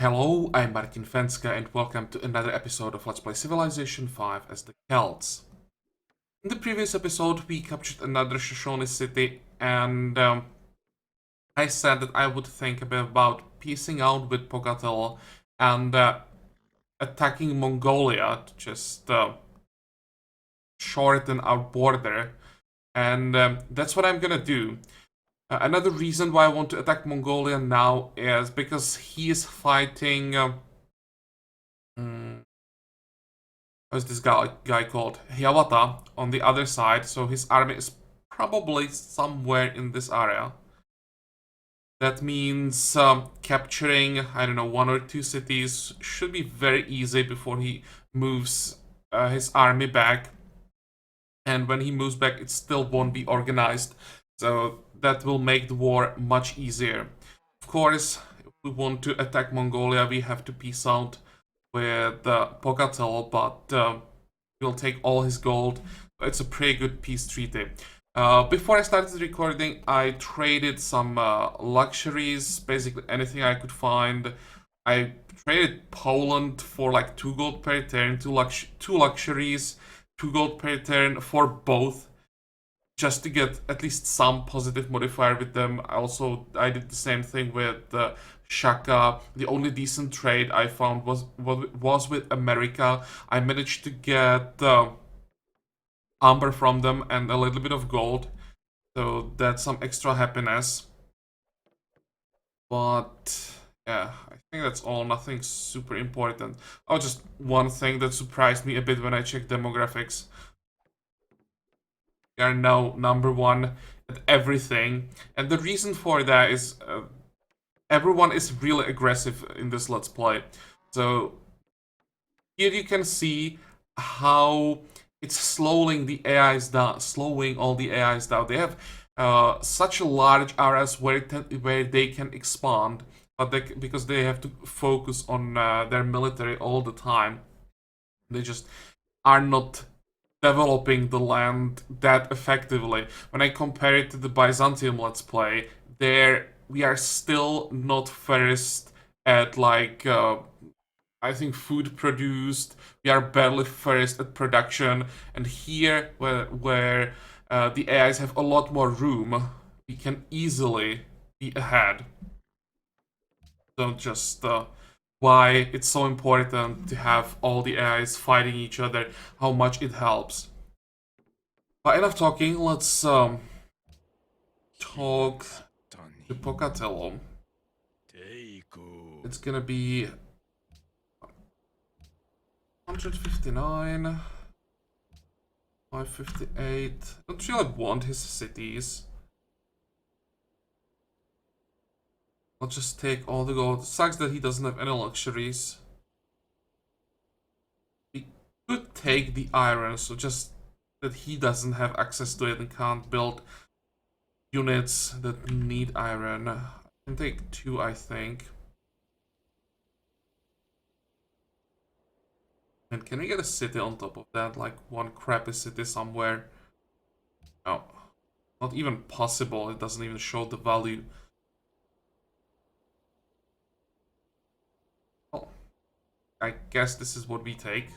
Hello, I'm Martin Fencka and welcome to another episode of Let's Play Civilization 5 as the Celts. In the previous episode we captured another Shoshone city and I said that I would think a bit about piecing out with Pogatello and attacking Mongolia to just shorten our border, and that's what I'm gonna do. Another reason why I want to attack Mongolia now is because he is fighting how's this guy called? Hiawatha on the other side, so his army is probably somewhere in this area. That means capturing, I don't know, one or two cities should be very easy before he moves his army back. And when he moves back, it still won't be organized. So that will make the war much easier. Of course, if we want to attack Mongolia, we have to peace out with Pogatello, but we'll take all his gold. It's a pretty good peace treaty. Before I started recording, I traded some luxuries, basically anything I could find. I traded Poland for like 2 gold per turn, two luxuries, 2 gold per turn for both, just to get at least some positive modifier with them. I did the same thing with Shaka. The only decent trade I found was with America. I managed to get amber from them and a little bit of gold, so that's some extra happiness. But yeah, I think that's all. Nothing super important. Oh, just one thing that surprised me a bit when I checked demographics. We are now #1 at everything, and the reason for that is everyone is really aggressive in this Let's Play. So here you can see how it's slowing the AIs down, slowing all the AIs down. They have such large areas where they can expand, but because they have to focus on their military all the time, they just are not developing the land that effectively. When I compare it to the Byzantium Let's Play, there we are still not first at like I think food produced. We are barely first at production, and here where the AIs have a lot more room, we can easily be ahead. So just why it's so important to have all the AIs fighting each other, how much it helps. But enough talking, let's talk to Pocatello. It's gonna be 159, 558. Don't really want his cities. I'll just take all the gold. Sucks that he doesn't have any luxuries. He could take the iron, so just that he doesn't have access to it and can't build units that need iron. I can take 2, I think. And can we get a city on top of that? Like one crappy city somewhere? No. Not even possible. It doesn't even show the value. Oh. I guess this is what we take.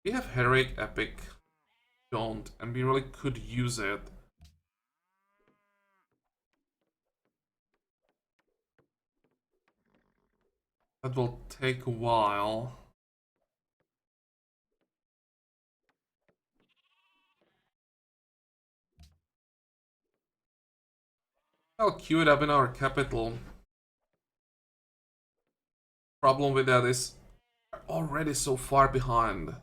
We have Heroic Epic. Don't, and we really could use it. That will take a while. I'll queue it up in our capital. Problem with that is we're already so far behind.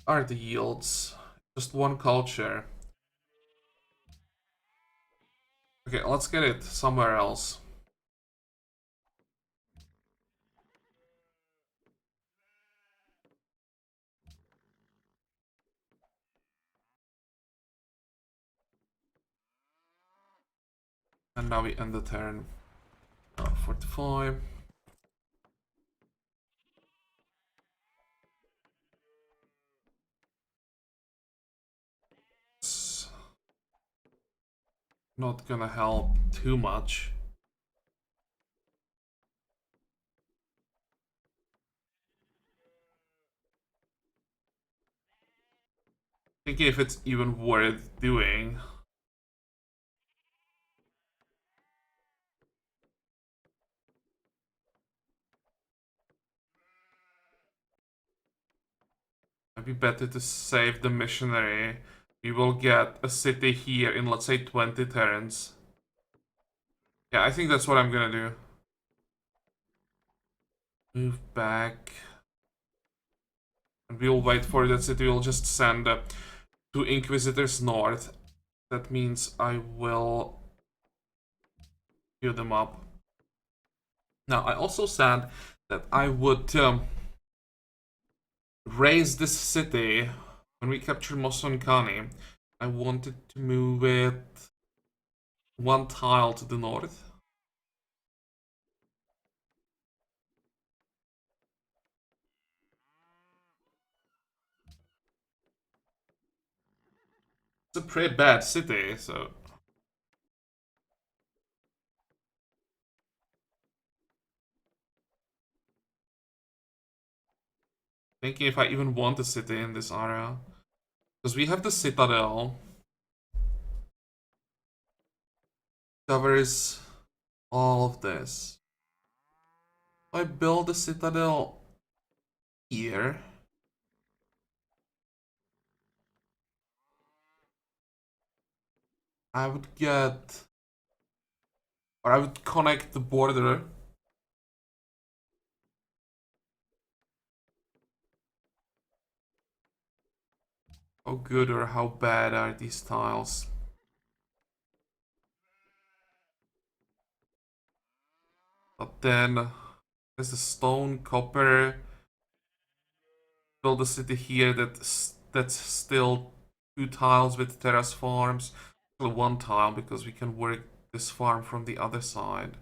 Are the yields? Just one culture. Okay, let's get it somewhere else. And now we end the turn. 45. It's not gonna help too much. Thinking if it's even worth doing. Might be better to save the missionary. We will get a city here in, let's say, 20 turns. Yeah, I think that's what I'm gonna do. Move back. And we'll wait for that city. We'll just send 2 Inquisitors north. That means I will heal them up. Now, I also said that I would raise this city when we capture Mosonkani. I wanted to move it 1 tile to the north. It's a pretty bad city, so... Thinking if I even want a city in this area. Because we have the Citadel. Covers all of this. If I build a Citadel here... I would get... Or I would connect the border. How good or how bad are these tiles? But then there's the stone, copper. Build a city here that's still 2 tiles with terrace farms. Still 1 tile because we can work this farm from the other side.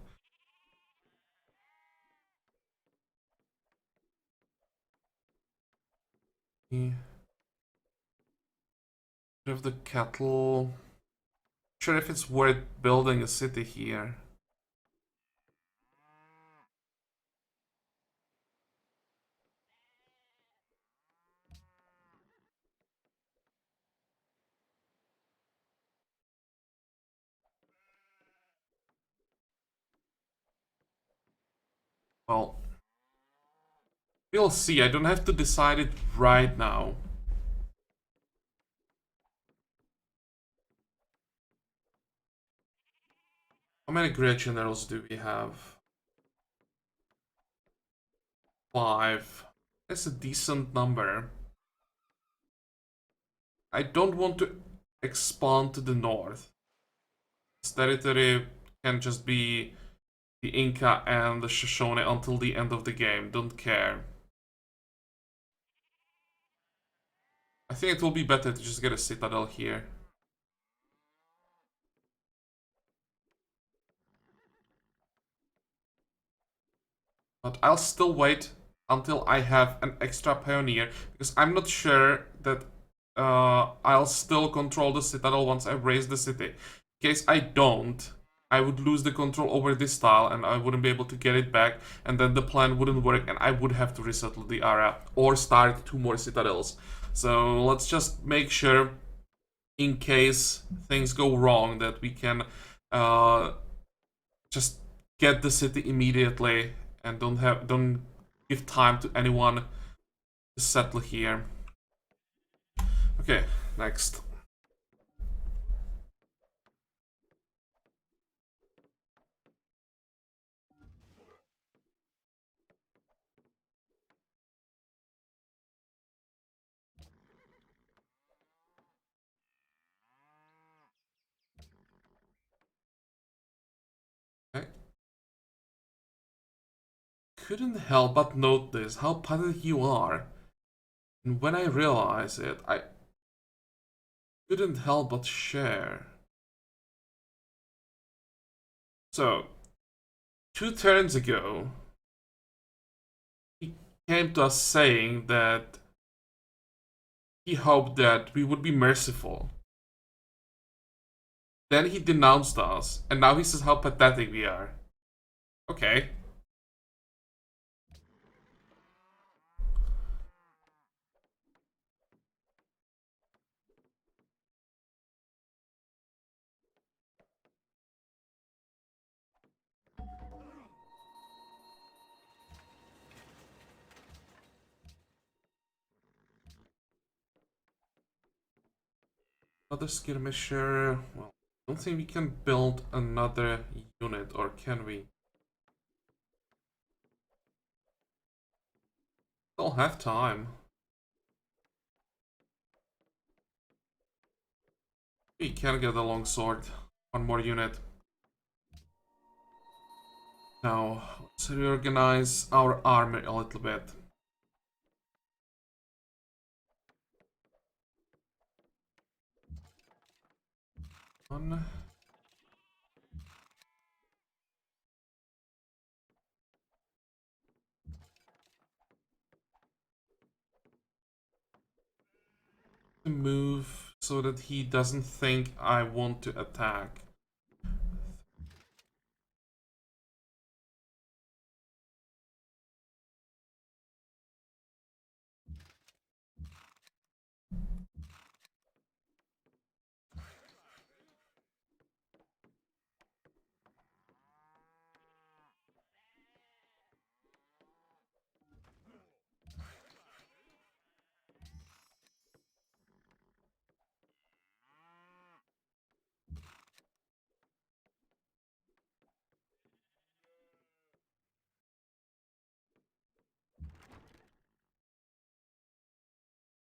Yeah. We have the cattle. Sure if it's worth building a city here. Well, we'll see. I don't have to decide it right now. How many great generals do we have? 5. That's a decent number. I don't want to expand to the north. This territory can just be the Inca and the Shoshone until the end of the game. Don't care. I think it will be better to just get a citadel here. But I'll still wait until I have an extra pioneer, because I'm not sure that I'll still control the citadel once I raise the city. In case I don't, I would lose the control over this tile and I wouldn't be able to get it back, and then the plan wouldn't work and I would have to resettle the area or start 2 more citadels. So let's just make sure, in case things go wrong, that we can just get the city immediately and don't give time to anyone to settle here. Okay, next. Okay. Couldn't help but notice how pathetic you are. And when I realized it, I couldn't help but share. So, 2 turns ago, he came to us saying that he hoped that we would be merciful. Then he denounced us, and now he says how pathetic we are. Okay. Another skirmisher. Well, I don't think we can build another unit, or can we? Still have time. We can get a longsword. One more unit. Now, let's reorganize our army a little bit. One. Move so that he doesn't think I want to attack.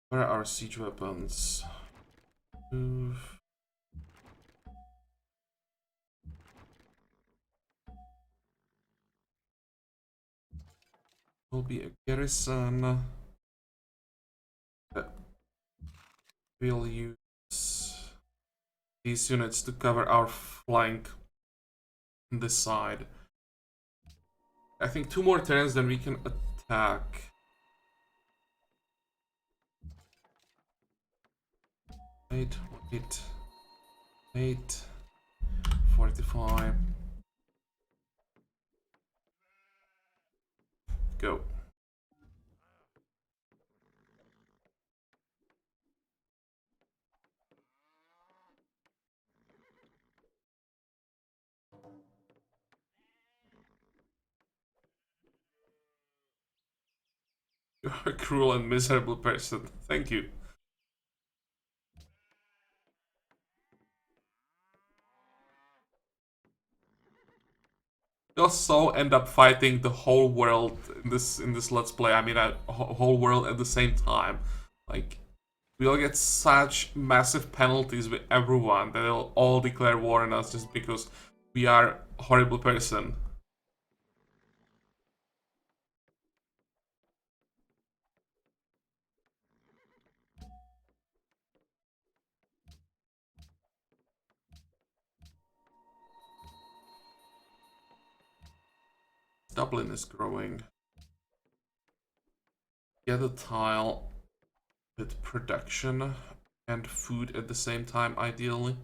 Where are our siege weapons? Move. Will be a garrison. We'll use these units to cover our flank on this side. I think 2 more turns, then we can attack. 8, 8, 8, 45. Go. You're a cruel and miserable person. Thank you. We also end up fighting the whole world in this let's play. I mean, a whole world at the same time. Like, we'll get such massive penalties with everyone that they'll all declare war on us just because we are a horrible person. Dublin is growing. Get a tile with production and food at the same time, ideally.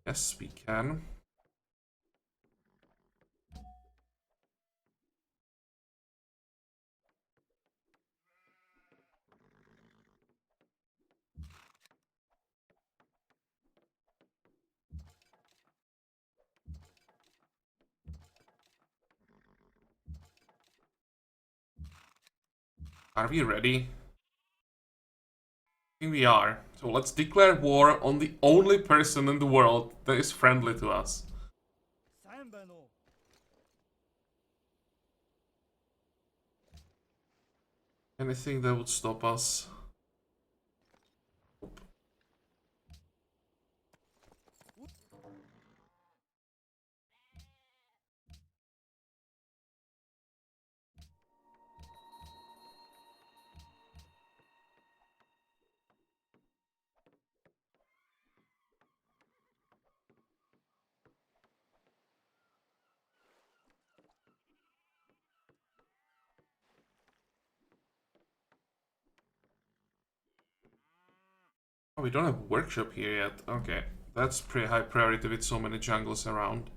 Yes, we can. Are we ready? I think we are. So let's declare war on the only person in the world that is friendly to us. Anything that would stop us? Oh, we don't have workshop here yet. Okay, that's pretty high priority with so many jungles around.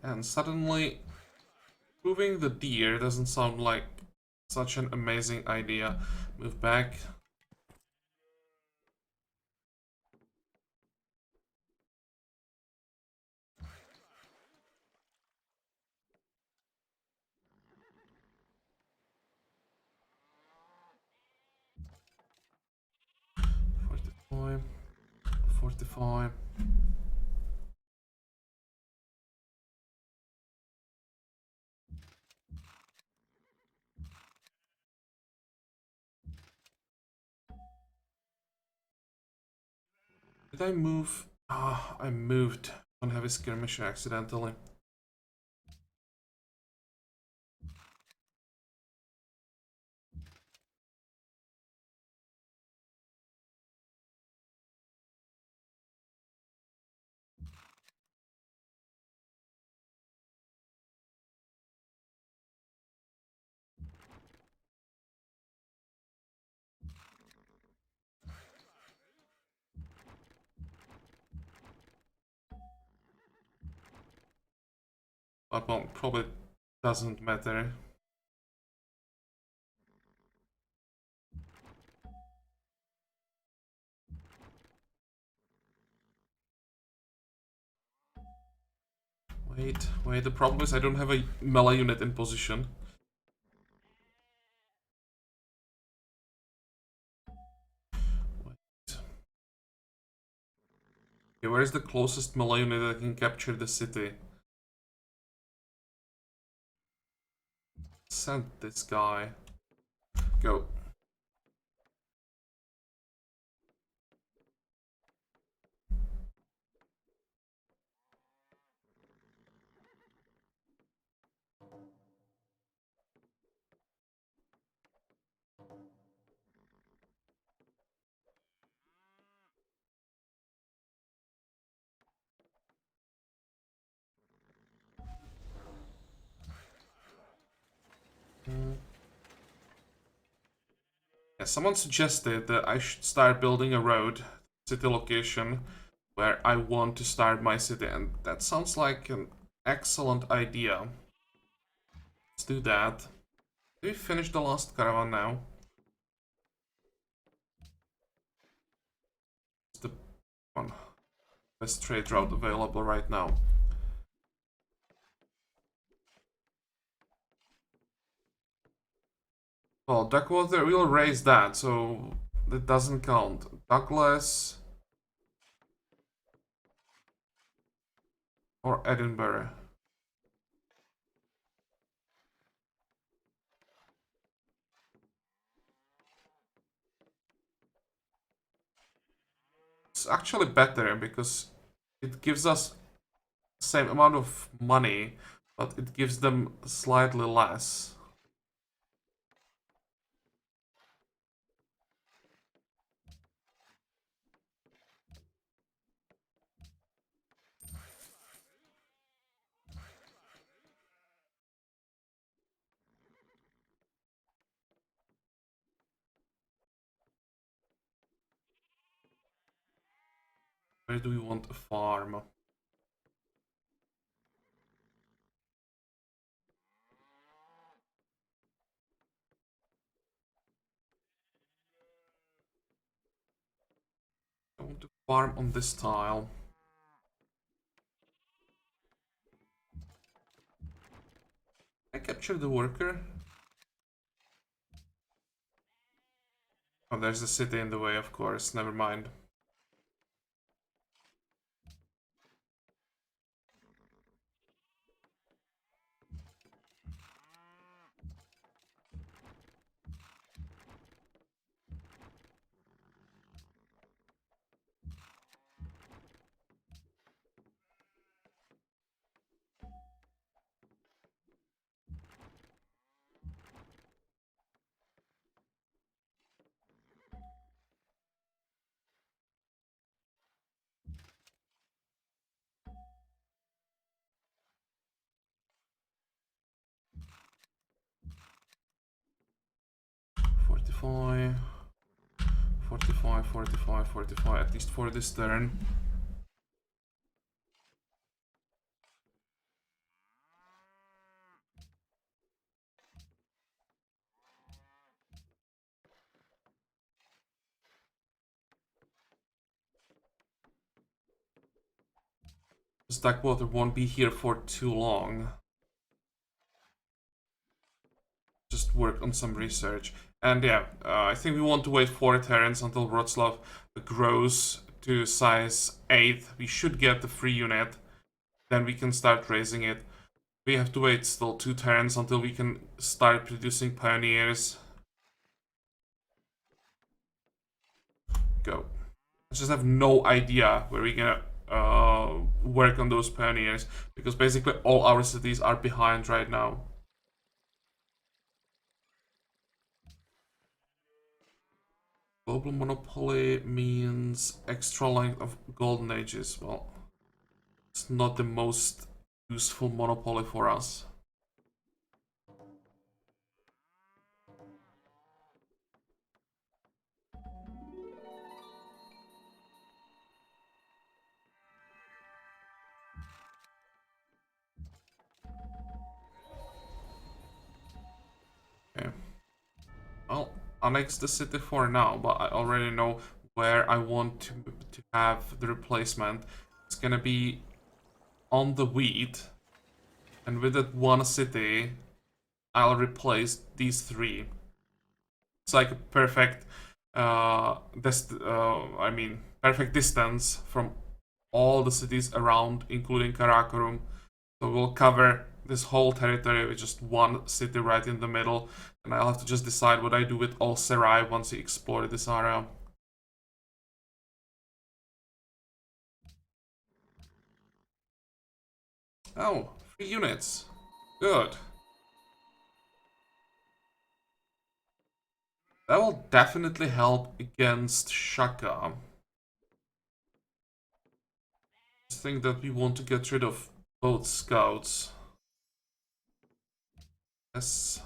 And suddenly, moving the deer doesn't sound like such an amazing idea. Move back. Forty-five. 45. Did I move? Ah, I moved on heavy skirmisher accidentally. But well, probably doesn't matter. Wait, the problem is I don't have a melee unit in position. Wait. Okay, where is the closest melee unit that can capture the city? Send this guy. Go. Yeah, someone suggested that I should start building a road, city location, where I want to start my city, and that sounds like an excellent idea. Let's do that. Did we finish the last caravan now? It's the one best trade route available right now. Well, Duckwater will raise that, so that doesn't count. Douglas or Edinburgh. It's actually better because it gives us the same amount of money, but it gives them slightly less. Where do we want a farm? I want to farm on this tile. I capture the worker. Oh, there's the city in the way, of course. Never mind. 45, 45, 45, 45, at least for this turn. Stackwater won't be here for too long. Just work on some research. And yeah, I think we want to wait 4 turns until Wroclaw grows to size 8. We should get the free unit. Then we can start raising it. We have to wait still 2 turns until we can start producing pioneers. Go. I just have no idea where we're gonna work on those pioneers, because basically all our cities are behind right now. Global monopoly means extra length of golden ages. Well, it's not the most useful monopoly for us. Okay. Well, annex the city for now, but I already know where I want to have the replacement. It's gonna be on the wheat, and with that one city, I'll replace these 3. It's like a perfect, perfect distance from all the cities around, including Karakorum. So we'll cover this whole territory with just one city right in the middle, and I'll have to just decide what I do with all Serai once we explore this area. Oh, 3 units. Good. That will definitely help against Shaka. I think that we want to get rid of both scouts. Yes.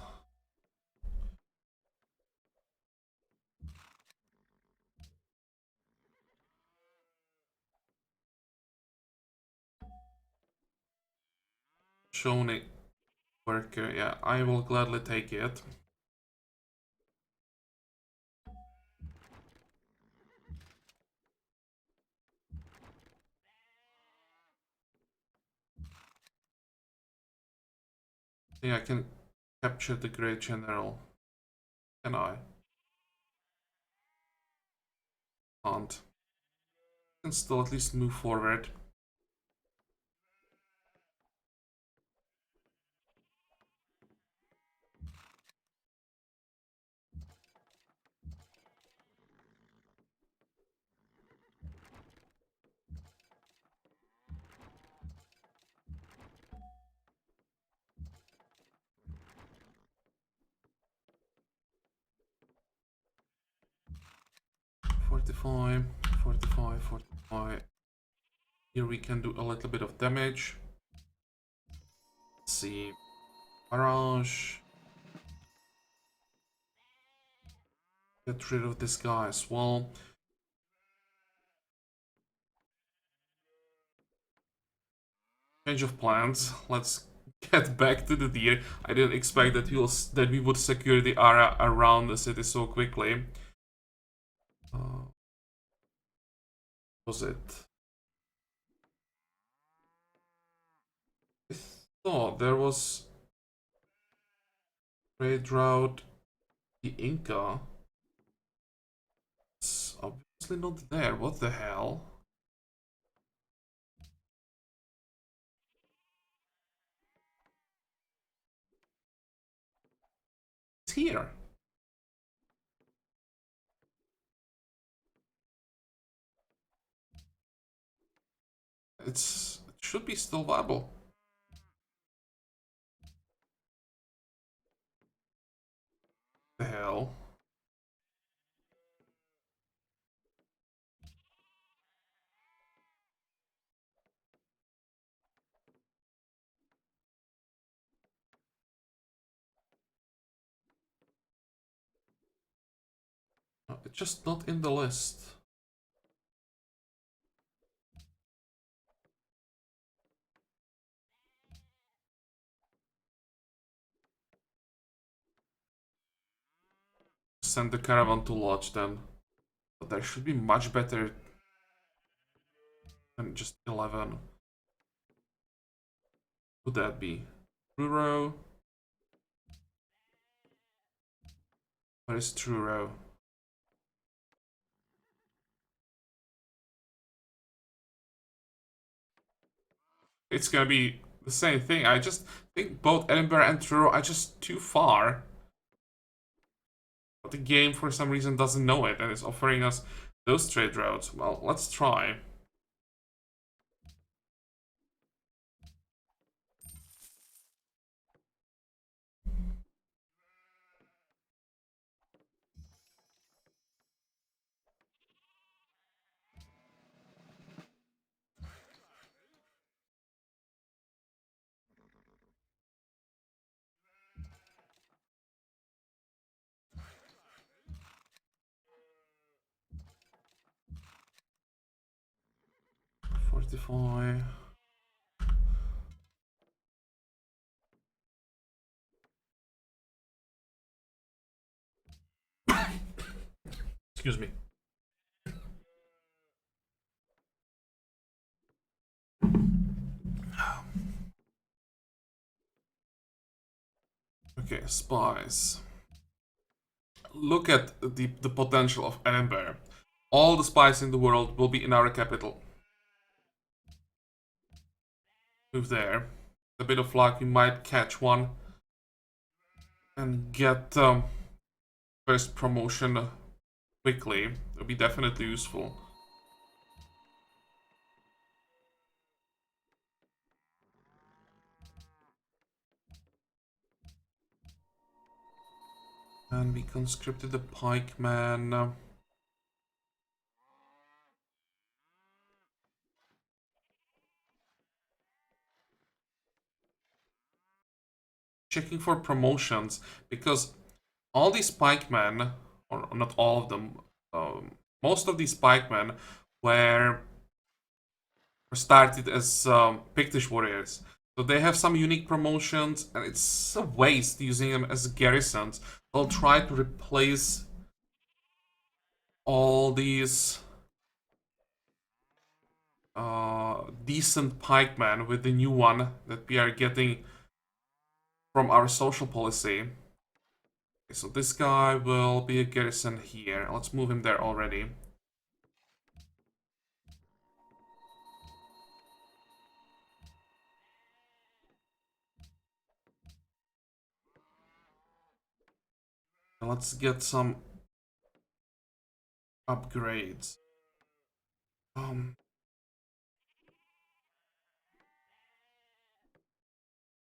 Shoni worker, yeah, I will gladly take it. I think I can capture the Great General. Can I? Can't. I can still at least move forward. Forty-five, 45, 45. Here we can do a little bit of damage. Let's see. Barrage. Get rid of this guy as well. Change of plans. Let's get back to the deer. I didn't expect that we would secure the area around the city so quickly. Was it? I thought there was trade route the Inca. It's obviously not there. What the hell? It's here. It should be still viable. The hell? It's just not in the list. Send the caravan to lodge then. But there should be much better than just 11. Would that be? Truro? Where is Truro? It's gonna be the same thing. I just think both Edinburgh and Truro are just too far. But the game, for some reason, doesn't know it and is offering us those trade routes. Well, let's try. Fortify. Excuse me. Okay, spies. Look at the potential of Edinburgh. All the spies in the world will be in our capital. Move there. A bit of luck, we might catch one and get first promotion quickly. It'll be definitely useful. And we conscripted the pikeman. Checking for promotions because all these pikemen, or not all of them, most of these pikemen were started as Pictish warriors. So they have some unique promotions, and it's a waste using them as garrisons. They'll try to replace all these decent pikemen with the new one that we are getting from our social policy. Okay, so this guy will be a garrison here. Let's move him there already. And let's get some upgrades. I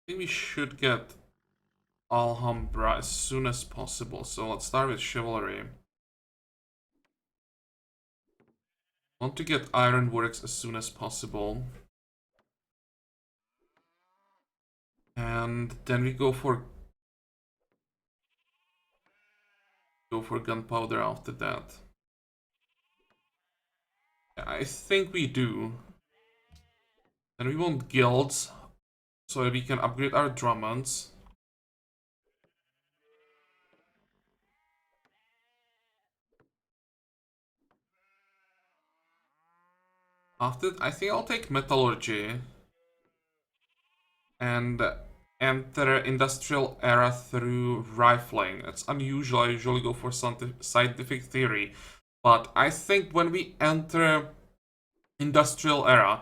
think we should get Alhambra as soon as possible. So let's start with chivalry. Want to get ironworks as soon as possible. And then we go for gunpowder after that. I think we do. And we want guilds so that we can upgrade our Drummonds. After, I think I'll take metallurgy and enter industrial era through rifling. It's unusual. I usually go for scientific theory, but I think when we enter industrial era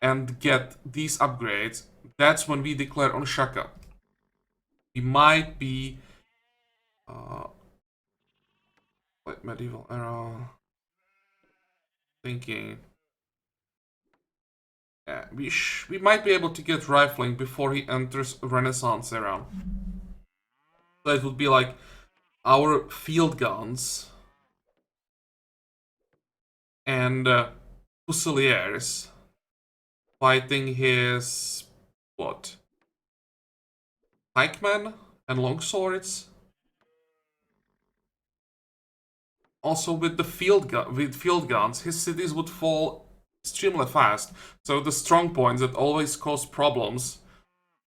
and get these upgrades, that's when we declare on Shaka. We might be like medieval era thinking. Yeah, we might be able to get rifling before he enters Renaissance era. So it would be like our field guns and Fusiliers fighting his what? Pikemen and longswords. Also, with the field guns, his cities would fall extremely fast. So the strong points that always cause problems,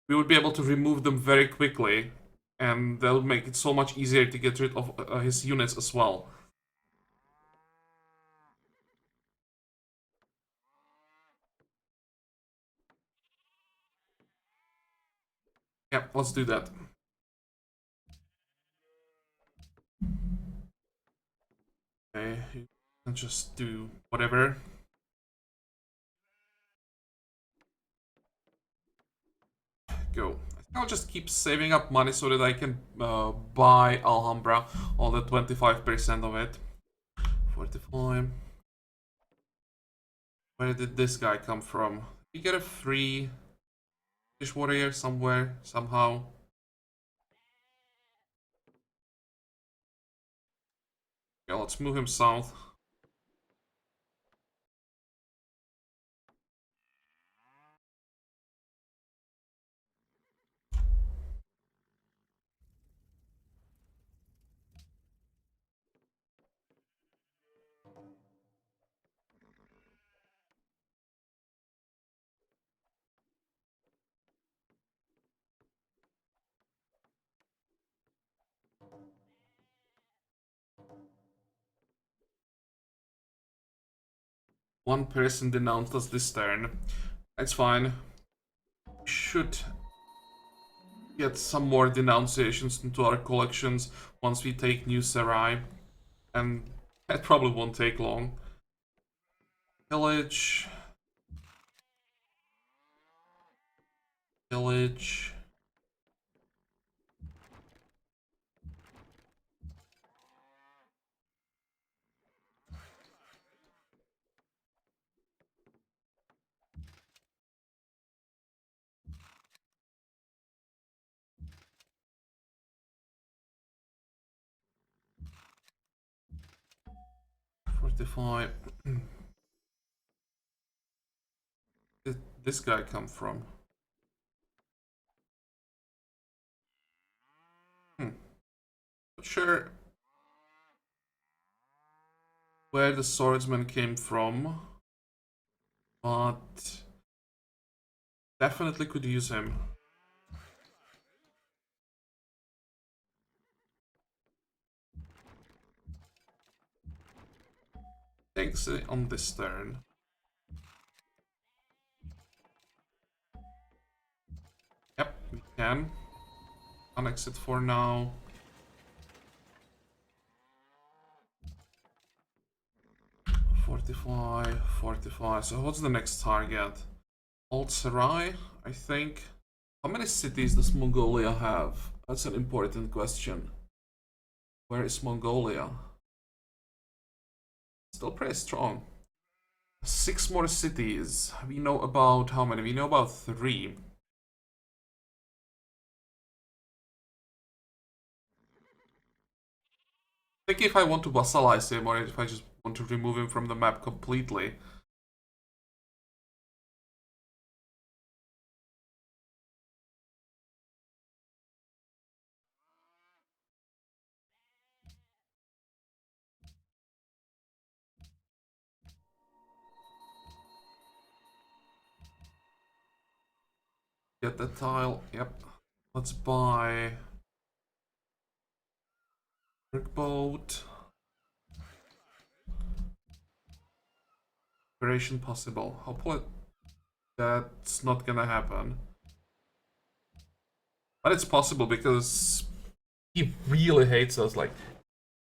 we would be able to remove them very quickly, and that would make it so much easier to get rid of his units as well. Yeah, let's do that. Okay, you can just do whatever. Go. I'll just keep saving up money so that I can buy Alhambra, all the 25% of it. 45. Where did this guy come from? Did he get a free British warrior somewhere, somehow? Okay, let's move him south. One person denounced us this turn. That's fine. Should get some more denunciations into our collections once we take New Sarai. And that probably won't take long. Village. Village. Fortify. Did this guy come from? Not sure where the swordsman came from, but definitely could use him. Takes it on this turn. Yep, we can. Annex it for now. Fortify. So what's the next target? Old Sarai, I think. How many cities does Mongolia have? That's an important question. Where is Mongolia? Still pretty strong. 6 more cities. We know about how many? We know about 3. I think if I want to vassalize him or if I just want to remove him from the map completely. Get that tile. Yep. Let's buy workboat. Operation possible. Hopefully that's not gonna happen. But it's possible because he really hates us. Like,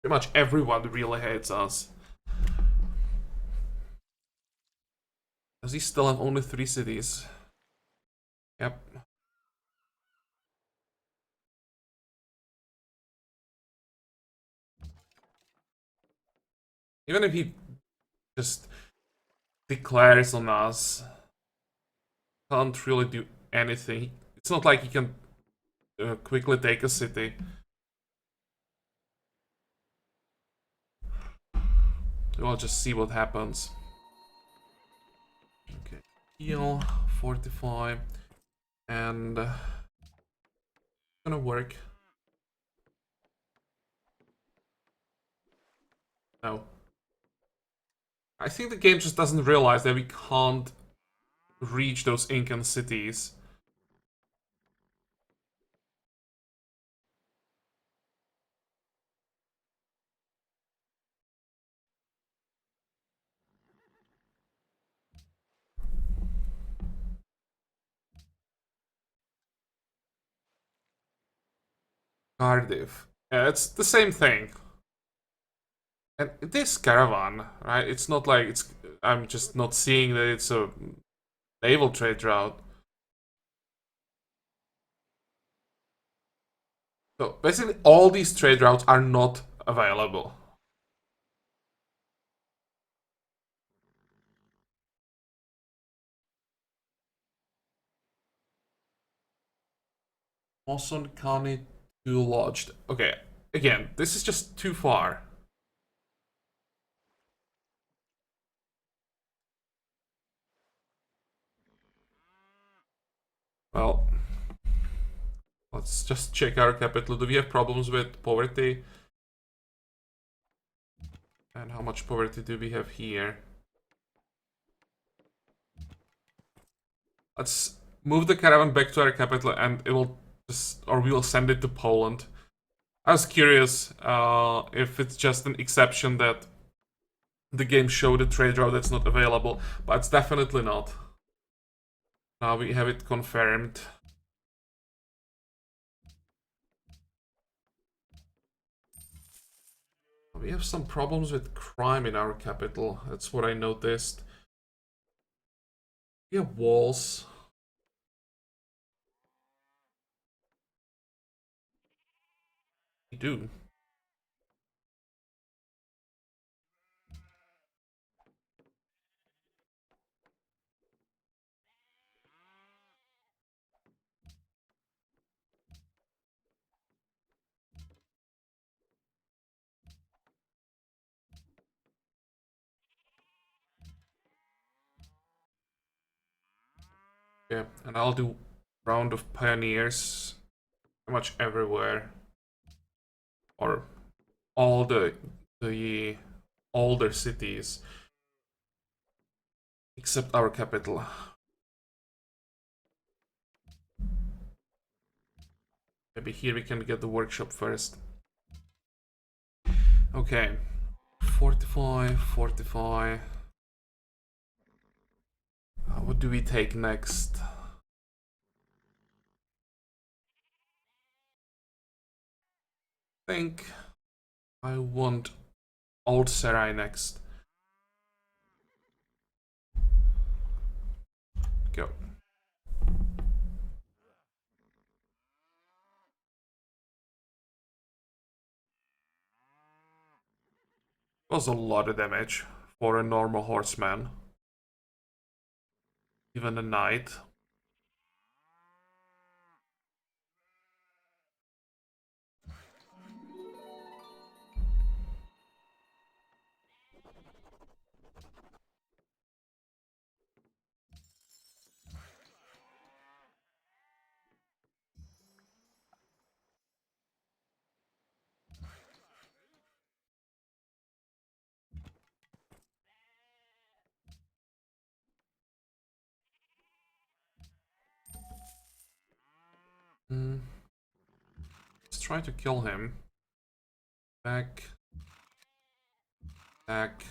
pretty much everyone really hates us. Does he still have only 3 cities? Yep. Even if he just declares on us, can't really do anything. It's not like he can quickly take a city. We'll just see what happens. Okay, heal, fortify, and gonna work. No. I think the game just doesn't realize that we can't reach those Incan cities. Cardiff. Yeah, it's the same thing. And this caravan, right? It's not like it's. I'm just not seeing that it's a naval trade route. So basically, all these trade routes are not available. Moson County too lodged. Okay, again, this is just too far. Well, let's just check our capital. Do we have problems with poverty? And how much poverty do we have here? Let's move the caravan back to our capital and it will just, or we will send it to Poland. I was curious if it's just an exception that the game showed a trade route that's not available, but it's definitely not. Now we have it confirmed. We have some problems with crime in our capital. That's what I noticed. We have walls. We do. Yeah, and I'll do round of pioneers pretty much everywhere. Or all the older cities. Except our capital. Maybe here we can get the workshop first. Okay. Fortify, fortify. What do we take next? I think I want Old Sarai next. Go. Was a lot of damage for a normal horseman. Even a knight. Let's try to kill him. Back. Back.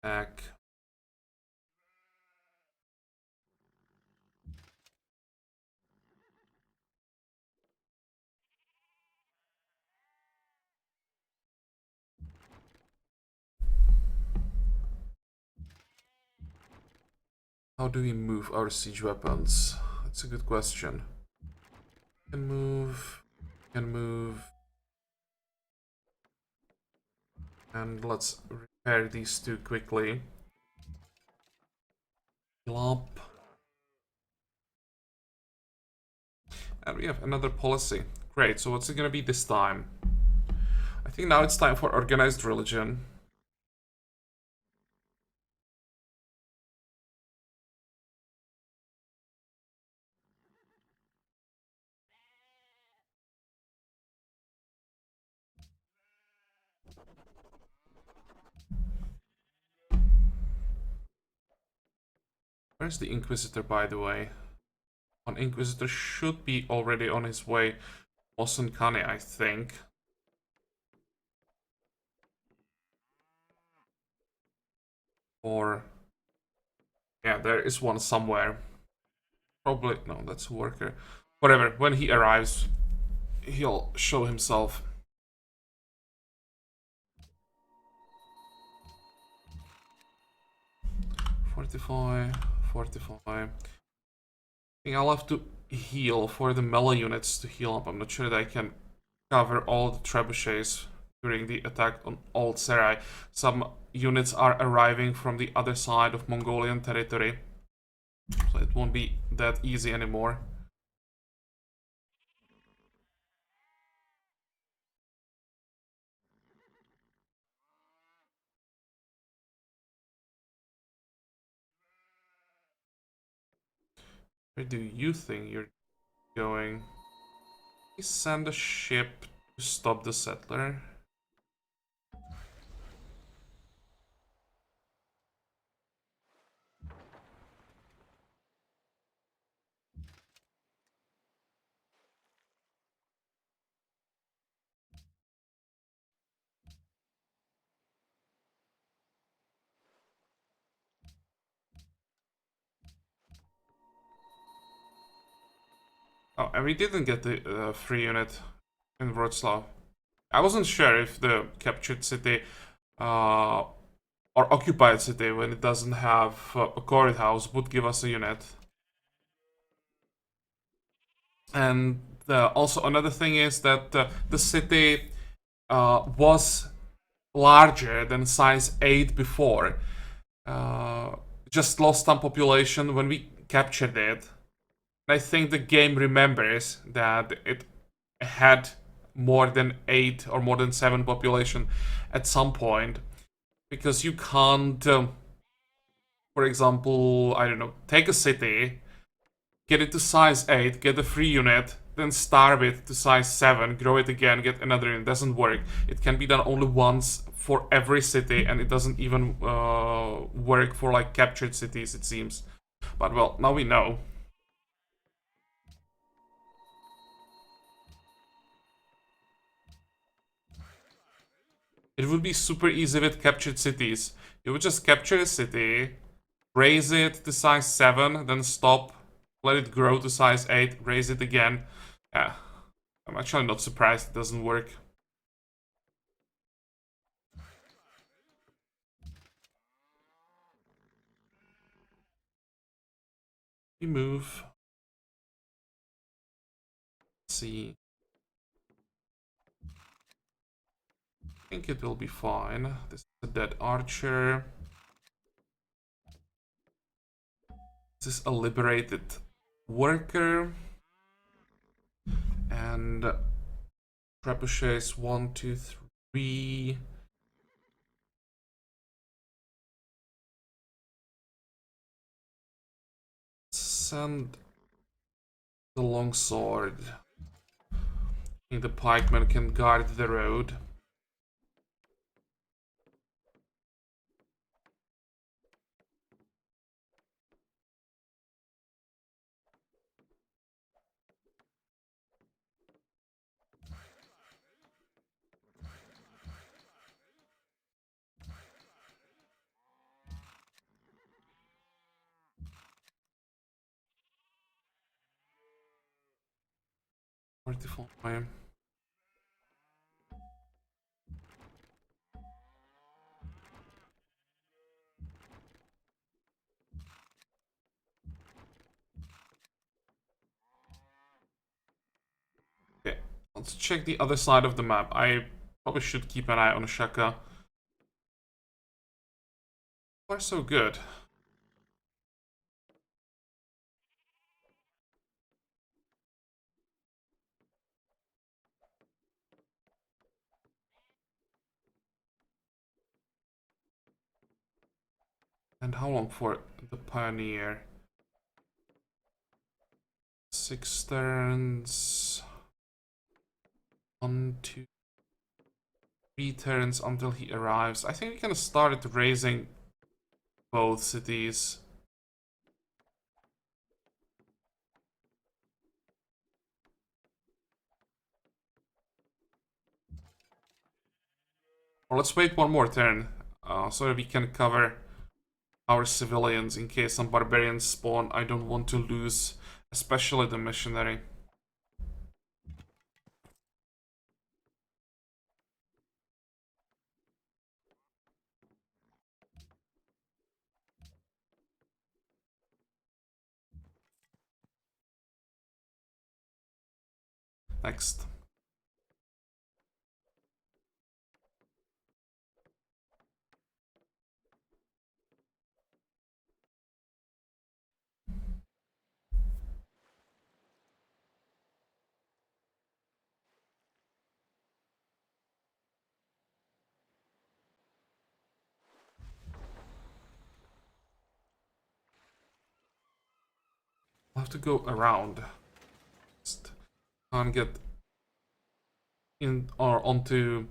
Back. How do we move our siege weapons? That's a good question. Can move. Can move. And let's repair these two quickly. Glop. And we have another policy. Great, so what's it gonna be this time? I think now it's time for organized religion. Where's the Inquisitor, by the way? An Inquisitor should be already on his way. Osunkane, I think. Or... yeah, there is one somewhere. Probably... no, that's a worker. Whatever, when he arrives, he'll show himself. Fortify, fortify. I think I'll have to heal for the melee units to heal up. I'm not sure that I can cover all the trebuchets during the attack on Old Serai. Some units are arriving from the other side of Mongolian territory, so it won't be that easy anymore. Where do you think you're going? Please send a ship to stop the settler. Oh, and we didn't get the free unit in Wroclaw. I wasn't sure if the captured city or occupied city, when it doesn't have a courthouse, would give us a unit. And also another thing is that the city was larger than size 8 before. Just lost some population when we captured it. I think the game remembers that it had more than 8 or more than 7 population at some point. Because you can't, for example, I don't know, take a city, get it to size 8, get a free unit, then starve it to size 7, grow it again, get another unit. It doesn't work. It can be done only once for every city, and it doesn't even work for like captured cities, it seems. But well, now we know. It would be super easy with captured cities. You would just capture a city, raise it to size 7, then stop, let it grow to size 8, raise it again. Yeah, I'm actually not surprised it doesn't work. We move. Let's see. I think it will be fine. This is a dead archer. This is a liberated worker. And trebuchets 1, 2, 3. Send the longsword. I think the pikemen can guard the road. Fortify. Okay, let's check the other side of the map. I probably should keep an eye on Shaka. We're so good. And how long for the Pioneer? 6 turns. 1, 2. 3 turns until he arrives. I think we can start raising both cities. Or let's wait one more turn, so that we can cover our civilians in case some barbarians spawn. I don't want to lose, especially the missionary. Next. I'll have to go around. Just can't get in or onto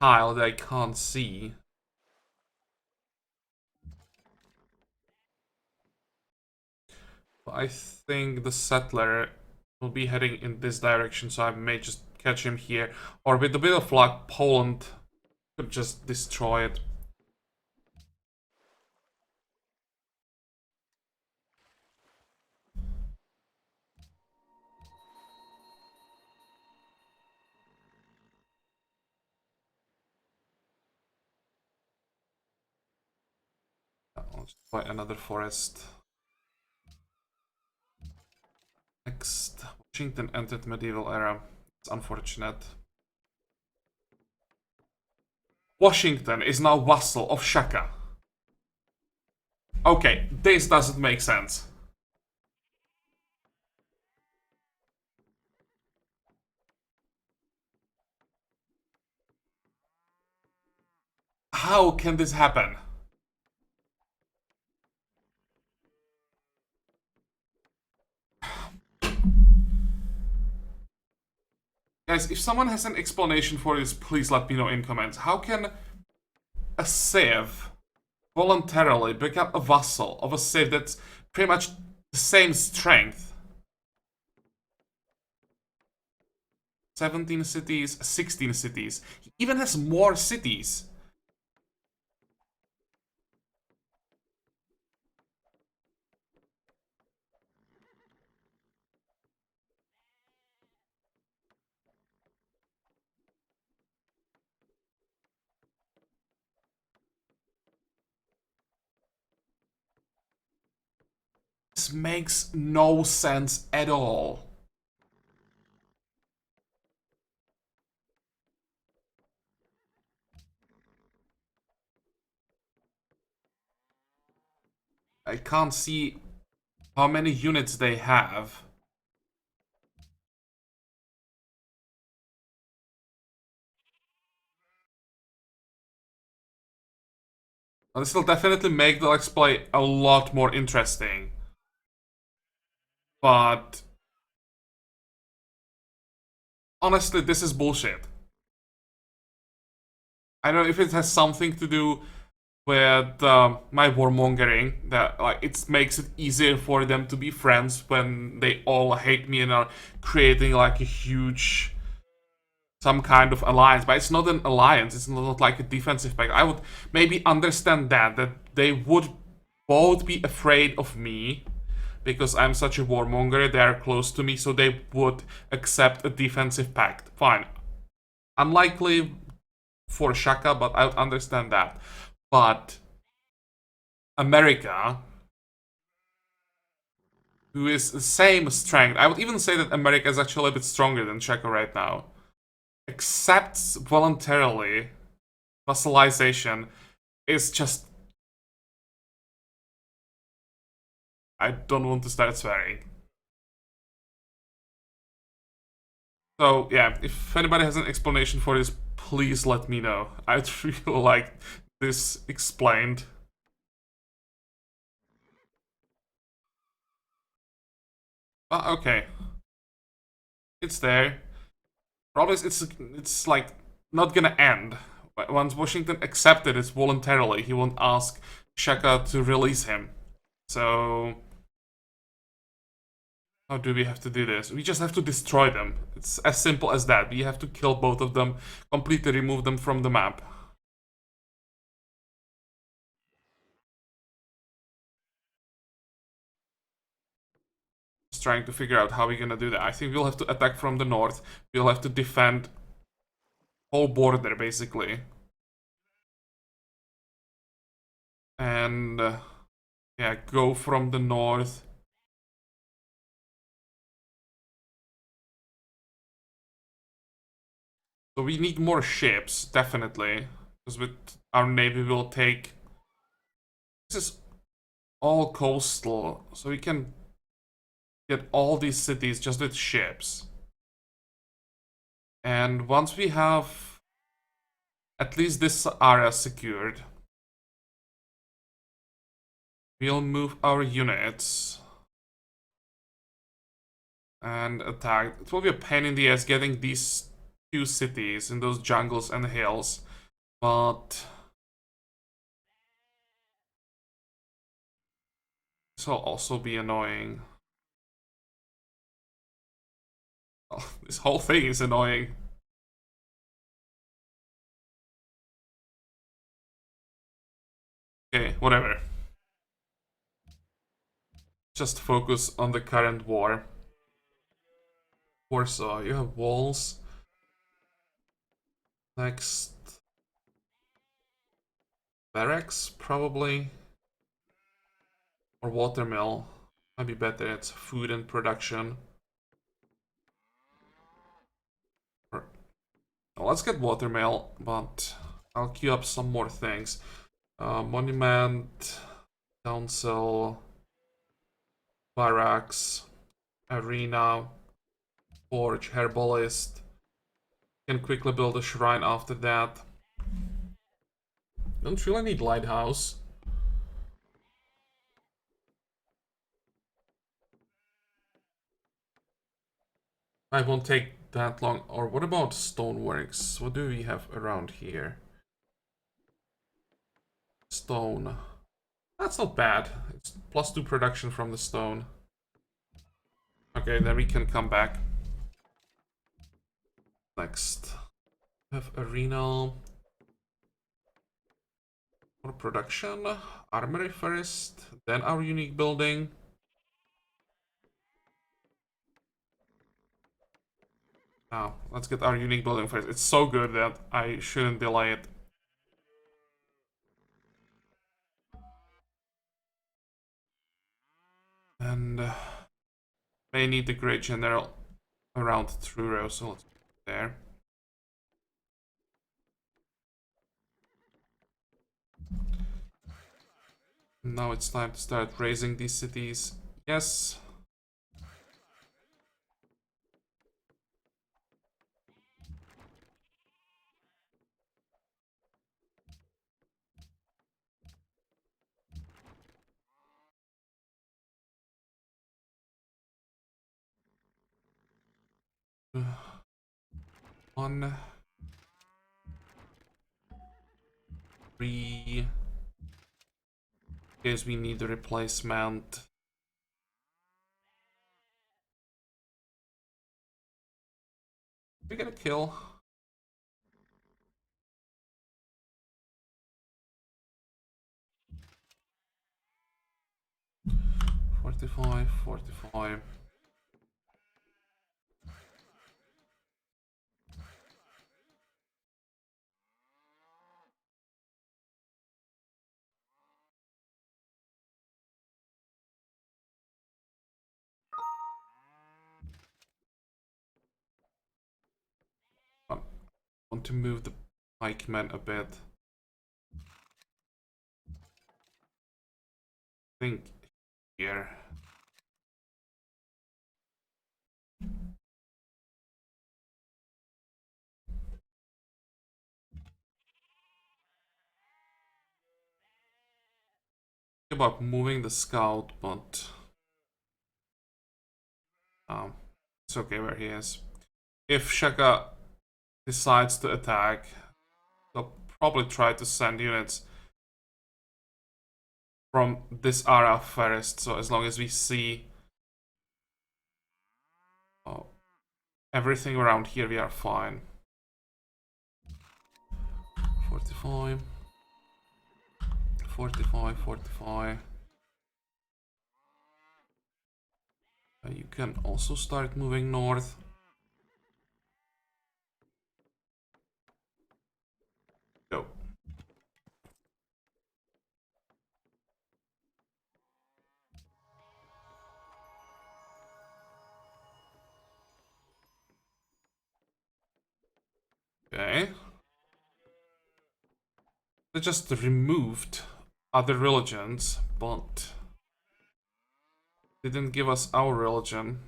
tile that I can't see. I think the settler will be heading in this direction, so I may just catch him here. Or with a bit of luck, Poland could just destroy it. I'll just buy another forest. Next, Washington entered medieval era. It's unfortunate. Washington is now vassal of Shaka. Okay, this doesn't make sense. How can this happen? Guys, if someone has an explanation for this, please let me know in comments. How can a civ voluntarily become a vassal of a civ that's pretty much the same strength? 17 cities, 16 cities. He even has more cities. This makes no sense at all. I can't see how many units they have. This will definitely make the Let's Play a lot more interesting. But honestly, this is bullshit. I don't know if it has something to do with my warmongering, that like it makes it easier for them to be friends when they all hate me and are creating like a huge some kind of alliance. But it's not an alliance, it's not like a defensive pact. I would maybe understand that they would both be afraid of me because I'm such a warmonger, they are close to me, so they would accept a defensive pact. Fine. Unlikely for Shaka, but I would understand that. But America, who is the same strength, I would even say that America is actually a bit stronger than Czech right now, accepts voluntarily vassalization, is just... I don't want to start swearing. So yeah, if anybody has an explanation for this, please let me know. I'd really like this explained. Okay. It's there. Problem is, it's like not gonna end. Once Washington accepted it voluntarily, he won't ask Shaka to release him. So how do we have to do this? We just have to destroy them. It's as simple as that. We have to kill both of them, completely remove them from the map. Just trying to figure out how we're gonna do that. I think we'll have to attack from the north. We'll have to defend whole border, basically. And, yeah, go from the north. So we need more ships, definitely. Because with our navy will take... This is all coastal, so we can get all these cities just with ships. And once we have at least this area secured, we'll move our units and attack. It will be a pain in the ass getting these two cities in those jungles and hills, but this will also be annoying. Oh, this whole thing is annoying. Okay, whatever. Just focus on the current war. Warsaw, you have walls. Next, barracks, probably. Or watermill. Might be better, it's food and production. Or, well, let's get watermill, but I'll queue up some more things. Monument, council, barracks, arena, forge, herbalist. Can quickly build a shrine after that. Don't really need lighthouse. I won't take that long. Or what about stoneworks? What do we have around here? Stone. That's not bad. It's +2 production from the stone. Okay, then we can come back. Next. We have arena. More production. Armory first. Then our unique building. Now, let's get our unique building first. It's so good that I shouldn't delay it. And may need the great general around Truro, so let's put it there. Now it's time to start raising these cities. Yes. One, three. Guess we need a replacement. We get a kill. "45, 45. I want to move the pikemen a bit. I think here. About moving the scout, but it's okay where he is. If Shaka decides to attack, they'll probably try to send units from this area first. So as long as we see everything around here, we are fine. 45. 45, 45. You can also start moving north. Go. Okay. They just removed other religions, but didn't give us our religion.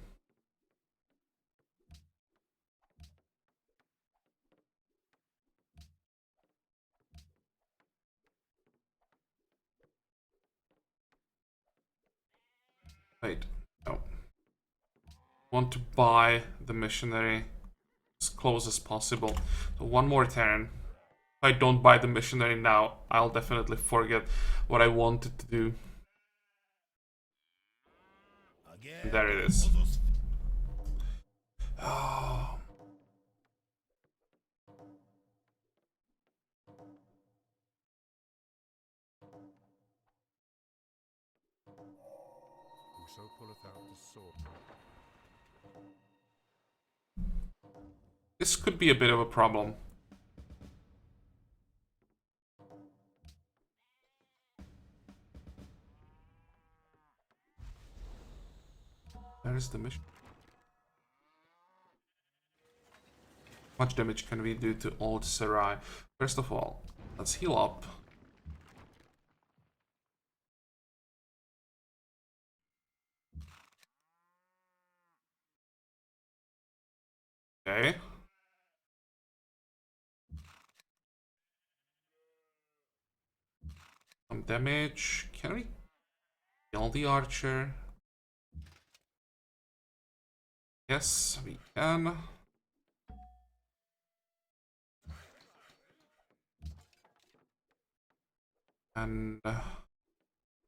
Wait, no. Want to buy the missionary as close as possible. So one more turn. If I don't buy the missionary now, I'll definitely forget what I wanted to do. And there it is. Oh. This could be a bit of a problem. Where is the mission? How much damage can we do to Old Sarai? First of all, let's heal up. Okay. Some damage. Can we kill the archer? Yes, we can. And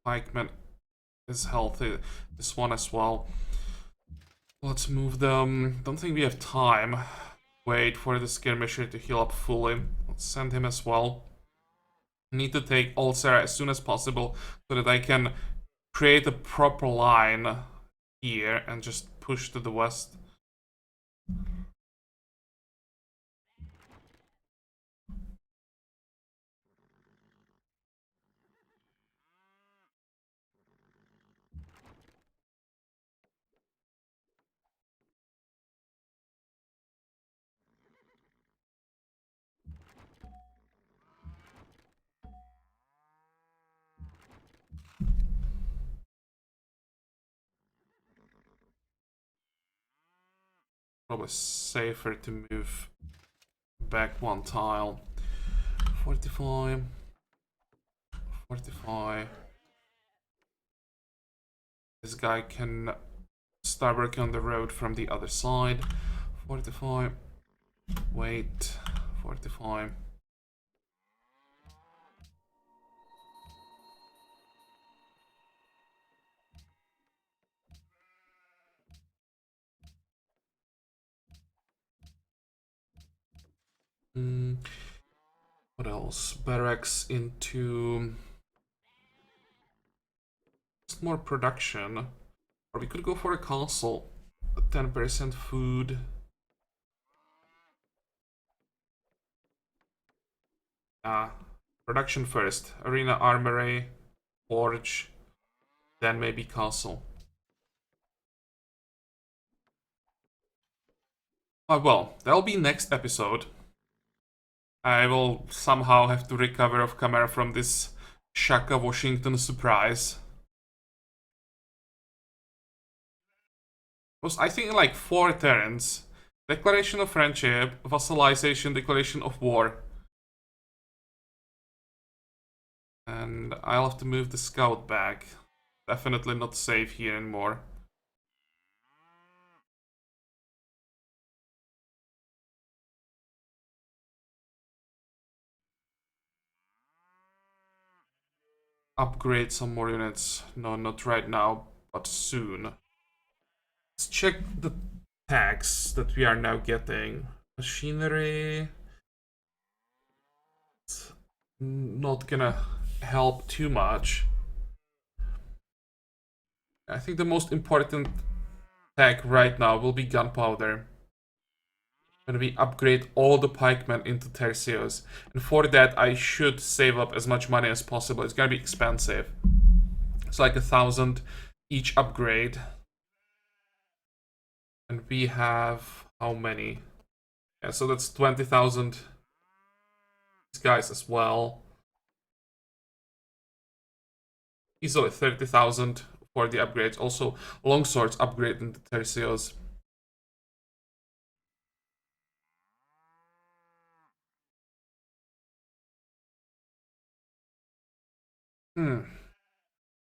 pikeman is healthy. This one as well. Let's move them. Don't think we have time. Wait for the skirmisher to heal up fully. Let's send him as well. Need to take Ulcer as soon as possible so that I can create a proper line here and just push to the west. Probably safer to move back one tile. 45. 45. This guy can start working on the road from the other side. 45. Wait. 45. What else? Barracks into just more production. Or we could go for a castle. 10% food. Production first. Arena, armory, forge, then maybe castle. Well, that'll be next episode. I will somehow have to recover off camera from this Shaka Washington surprise. It was, I think, like 4 turns. Declaration of friendship, vassalization, declaration of war. And I'll have to move the scout back. Definitely not safe here anymore. upgrade some more units. No, not right now, but soon. Let's check the tax that we are now getting. Machinery. It's not gonna help too much. I think the most important tech right now will be gunpowder. When we upgrade all the pikemen into tercios. And for that, I should save up as much money as possible. It's gonna be expensive. It's like 1,000 each upgrade. And we have how many? Yeah, so that's 20,000. These guys as well. Easily 30,000 for the upgrades. Also, longswords upgrade into tercios.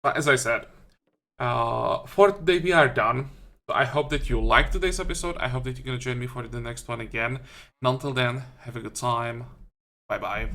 But as I said, for today we are done. So I hope that you liked today's episode. I hope that you're gonna join me for the next one again. And until then, have a good time. Bye bye.